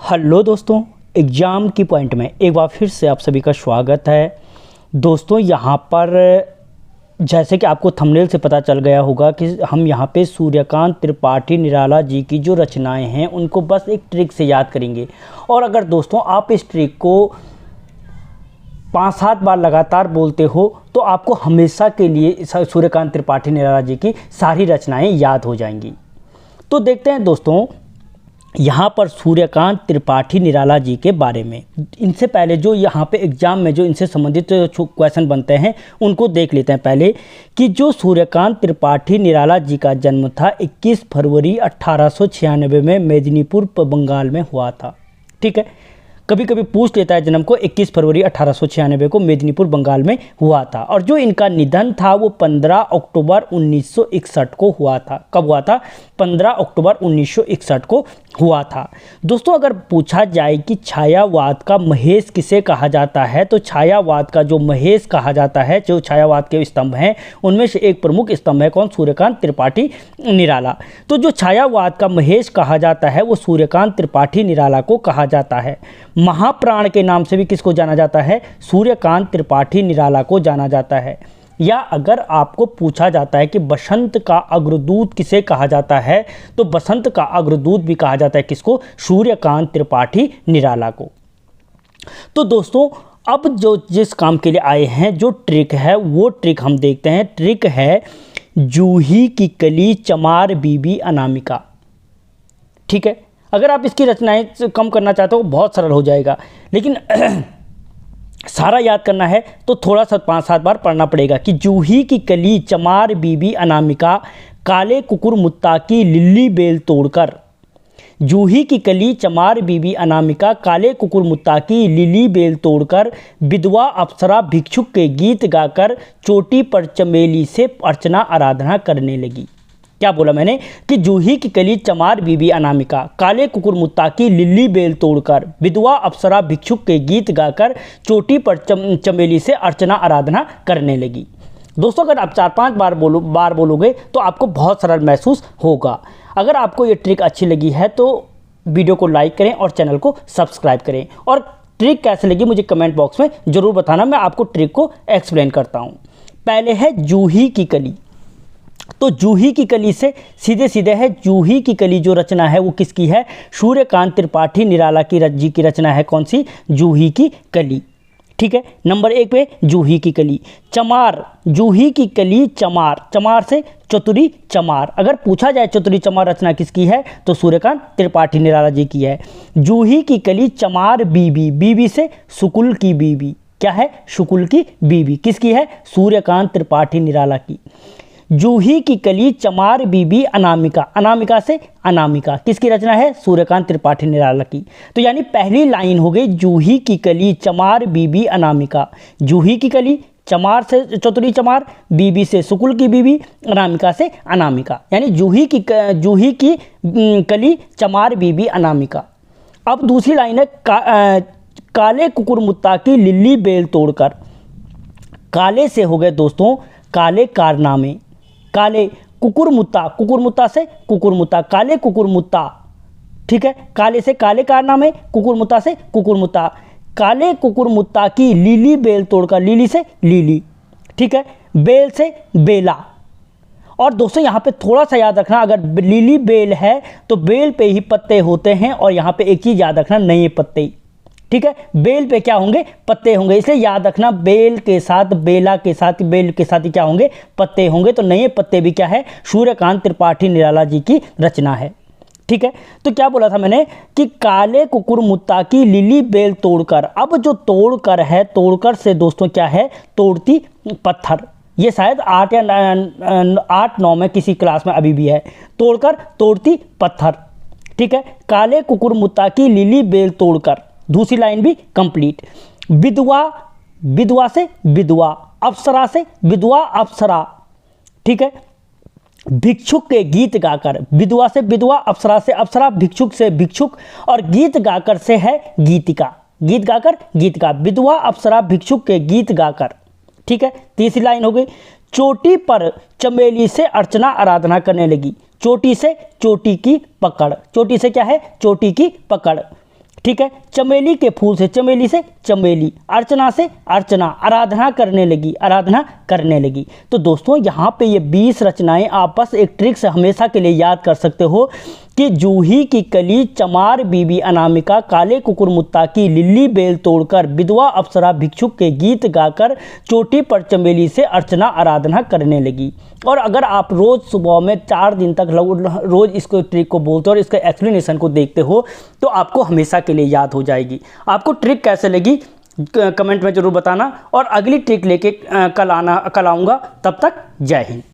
Hello दोस्तों, exam की point में एक बार फिर से आप सभी का स्वागत है। दोस्तों यहाँ पर जैसे कि आपको थंबनेल से पता चल गया होगा कि हम यहाँ पे सूर्यकांत त्रिपाठी निराला जी की जो रचनाएं हैं उनको बस एक ट्रिक से याद करेंगे। और अगर दोस्तों आप इस ट्रिक को 5-7 बार लगातार बोलते हो तो आपको हमेशा के लिए सूर्यकांत त्रिपाठी निराला जी की सारी रचनाएँ याद हो जाएंगी। तो देखते हैं दोस्तों यहाँ पर सूर्यकांत त्रिपाठी निराला जी के बारे में। इनसे पहले जो यहाँ पे एग्ज़ाम में जो इनसे संबंधित क्वेश्चन बनते हैं उनको देख लेते हैं पहले कि जो सूर्यकांत त्रिपाठी निराला जी का जन्म था 21 फरवरी 1896 में मेदिनीपुर बंगाल में हुआ था। ठीक है, कभी कभी पूछ लेता है जन्म को 21 फरवरी 1896 को मेदिनीपुर बंगाल में हुआ था। और जो इनका निधन था वो 15 अक्टूबर 1961 को हुआ था। कब हुआ था? 15 अक्टूबर 1961 को हुआ था। दोस्तों अगर पूछा जाए कि छायावाद का महेश किसे कहा जाता है तो छायावाद का जो महेश कहा जाता है, जो छायावाद के स्तंभ हैं उनमें से एक प्रमुख स्तंभ है कौन? सूर्यकांत त्रिपाठी निराला। तो जो छायावाद का महेश कहा जाता है वो सूर्यकांत त्रिपाठी निराला को कहा जाता है। महाप्राण के नाम से भी किसको जाना जाता है? सूर्यकांत त्रिपाठी निराला को जाना जाता है। या अगर आपको पूछा जाता है कि बसंत का अग्रदूत किसे कहा जाता है तो बसंत का अग्रदूत भी कहा जाता है किसको? सूर्यकांत त्रिपाठी निराला को। तो दोस्तों अब जो जिस काम के लिए आए हैं जो ट्रिक है वो ट्रिक हम देखते हैं। ट्रिक है जूही की कली चमार बीबी अनामिका। ठीक है, अगर आप इसकी रचनाएं कम करना चाहते हो बहुत सरल हो जाएगा, लेकिन सारा याद करना है तो थोड़ा सा 5-7 बार पढ़ना पड़ेगा कि जूही की कली चमार बीबी अनामिका काले कुकुर मुत्ता की लिल्ली बेल तोड़कर। जूही की कली चमार बीबी अनामिका काले कुकुर मुत्ता की लिली बेल तोड़कर विधवा अप्सरा भिक्षुक के गीत गाकर चोटी पर चमेली से अर्चना आराधना करने लगी। क्या बोला मैंने? कि जूही की कली चमार बीबी अनामिका काले कुकुर मुत्ता की लिल्ली बेल तोड़कर विधवा अप्सरा भिक्षुक के गीत गाकर चोटी पर चमेली से अर्चना आराधना करने लगी। दोस्तों अगर आप 4-5 बार बोलोगे तो आपको बहुत सरल महसूस होगा। अगर आपको ये ट्रिक अच्छी लगी है तो वीडियो को लाइक करें और चैनल को सब्सक्राइब करें। और ट्रिक कैसे लगी मुझे कमेंट बॉक्स में ज़रूर बताना, मैं आपको ट्रिक को एक्सप्लेन करता हूँ। पहले है जूही की कली। तो जूही की कली से सीधे सीधे है जूही की कली जो रचना है वो किसकी है? सूर्यकांत त्रिपाठी निराला जी की रचना है। कौन सी? जूही की कली। ठीक है, नंबर 1 पे जूही की कली। चमार, जूही की कली चमार, चमार से चतुरी चमार। अगर पूछा जाए चतुरी चमार रचना किसकी है तो सूर्यकांत त्रिपाठी निराला जी की है। जूही की कली चमार बीबी, बीबी से शुकुल की बीबी। क्या है? शुकुल की बीबी। किसकी है? सूर्यकांत त्रिपाठी निराला की। जूही की कली चमार बीबी अनामिका, अनामिका से अनामिका। किसकी रचना है? सूर्यकांत त्रिपाठी निराला की। तो यानी पहली लाइन हो गई जूही की कली चमार बीबी अनामिका। जूही की कली चमार से चतुरी चमार, बीबी से शुकुल की बीबी, अनामिका से अनामिका। यानी जूही की कली चमार बीबी अनामिका। अब दूसरी लाइन है काले कुकुर मुत्ता की लिल्ली बेल तोड़कर। काले से हो गए दोस्तों काले कारनामे। काले कुकुर मुत्ता से कुकुर मुत्ता, काले कुकुर मुत्ता। ठीक है, काले से काले कारनामे, कुकुर मुत्ता से कुकुर मुत्ता। काले कुकुर मुत्ता की लीली बेल तोड़कर, लीली से लीली। ठीक है, बेल से बेला। और दोस्तों यहाँ पे थोड़ा सा याद रखना, अगर लीली बेल है तो बेल पे ही पत्ते होते हैं और यहाँ पे एक चीज़ याद रखना, नए पत्ते। ठीक है, बेल पे क्या होंगे? पत्ते होंगे। इसलिए याद रखना बेल के साथ, बेला के साथ, बेल के साथ ही क्या होंगे? पत्ते होंगे। तो नए पत्ते भी क्या है? सूर्यकांत त्रिपाठी निराला जी की रचना है। ठीक है, तो क्या बोला था मैंने कि काले कुकुर मुत्ता की लिली बेल तोड़कर। अब जो तोड़कर है, तोड़कर से दोस्तों क्या है? तोड़ती पत्थर। ये शायद 8 या 8-9 में किसी क्लास में अभी भी है। तोड़कर तोड़ती पत्थर। ठीक है, काले कुकुर मुत्ता की लिली बेल तोड़कर। दूसरी लाइन भी कंप्लीट। विधवा, विधवा से विधवा, अप्सरा से विधवा अप्सरा। ठीक है, भिक्षुक के गीत गाकर। विधवा से विधवा, अप्सरा से अप्सरा, भिक्षुक से भिक्षुक और गीत गाकर से है गीतिका। गीत गाकर गीतिका। विधवा अप्सरा भिक्षुक के गीत गाकर। ठीक है, तीसरी लाइन हो गई। चोटी पर चमेली से अर्चना आराधना करने लगी। चोटी से चोटी की पकड़। चोटी से क्या है? चोटी की पकड़। ठीक है। चमेली के फूल से चमेली से चमेली, अर्चना से अर्चना, आराधना करने लगी। तो दोस्तों यहाँ पे ये 20 रचनाएं आप बस एक ट्रिक से हमेशा के लिए याद कर सकते हो कि जूही की कली, चमार बीबी अनामिका, काले कुकुर मुत्ताकी, लिल्ली बेल तोड़कर, विधवा अप्सरा भिक्षुक के गीत गाकर, चोटी पर चमेली से अर्चना आराधना करने लगी। और अगर आप रोज़ सुबह में 4 दिन तक रोज़ इसको ट्रिक को बोलते हो और इसके एक्सप्लेनेशन को देखते हो तो आपको हमेशा के लिए याद हो जाएगी। आपको ट्रिक कैसे लगी कमेंट में ज़रूर बताना, और अगली ट्रिक लेके कल आऊँगा। तब तक जय हिंद।